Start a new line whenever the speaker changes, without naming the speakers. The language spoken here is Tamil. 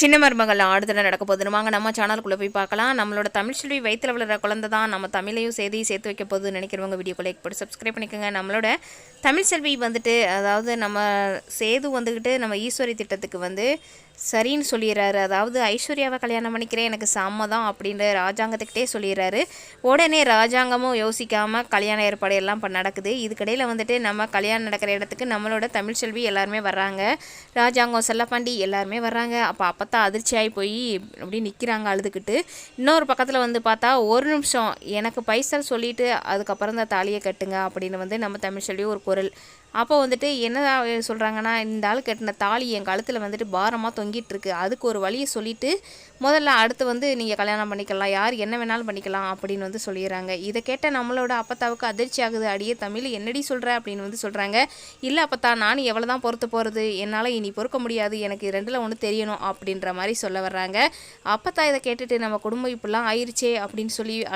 சின்ன மருமகள் ஆடுதல நடக்க போகுதுன்னு வாங்க நம்ம சேனலுக்குள்ளே போய் பார்க்கலாம். நம்மளோட தமிழ் செல்வி வயிற்றில் வளர குழந்தை தான் நம்ம தமிழையும் சேர்த்து வைக்க போகுதுன்னு நினைக்கிறவங்க வீடியோக்கு லைக் போட்டு சப்ஸ்கிரைப் பண்ணிக்கோங்க. நம்மளோட தமிழ் செல்வி வந்துட்டு அதாவது நம்ம சேது வந்துக்கிட்டு நம்ம ஈஸ்வரி திட்டத்துக்கு சரின்னு சொல்லிடுறாரு. அதாவது ஐஸ்வர்யாவை கல்யாணம் பண்ணிக்கிறேன் எனக்கு சம்மதம் அப்படின்ற ராஜாங்கத்துக்கிட்டே சொல்லிடுறாரு. உடனே ராஜாங்கமும் யோசிக்காமல் கல்யாண ஏற்பாடு எல்லாம் நடக்குது. இதுக்கடையில் நம்ம கல்யாணம் நடக்கிற இடத்துக்கு நம்மளோட தமிழ் செல்வி எல்லாருமே வர்றாங்க. ராஜாங்கம் செல்லப்பாண்டி எல்லாருமே வர்றாங்க. அப்போத்தான் அதிர்ச்சியாகி போய் அப்படி நிற்கிறாங்க அழுதுகிட்டு. இன்னொரு பக்கத்தில் பார்த்தா ஒரு நிமிஷம் எனக்கு பைசல் சொல்லிவிட்டு அதுக்கப்புறம் தான் தாலியை கட்டுங்க அப்படின்னு நம்ம தமிழ் செல்வி ஒரு குரல். அப்போ என்ன சொல்கிறாங்கன்னா, இந்த ஆள் கட்டின தாலி என் கழுத்தில் பாரமாக தொங்கிட்டு இருக்கு, அதுக்கு ஒரு வழியை சொல்லிவிட்டு முதல்ல அடுத்து நீங்கள் கல்யாணம் பண்ணிக்கலாம், யார் என்ன வேணாலும் பண்ணிக்கலாம் அப்படின்னு சொல்லிடுறாங்க. இதை கேட்ட நம்மளோட அப்பத்தாவுக்கு அதிர்ச்சி ஆகுது. அடியே தமிழ் என்னடி சொல்கிற அப்படின்னு சொல்கிறாங்க. இல்லை அப்பத்தா, நானும் எவ்வளோ தான் பொறுத்து போகிறது, என்னால் இனி பொறுக்க முடியாது, எனக்கு ரெண்டில் ஒன்று தெரியணும் அப்படின்ற மாதிரி சொல்ல வர்றாங்க. அப்பத்தா இதை கேட்டுட்டு நம்ம குடும்பம் இப்படிலாம் ஆயிடுச்சே அப்படின்னு சொல்லி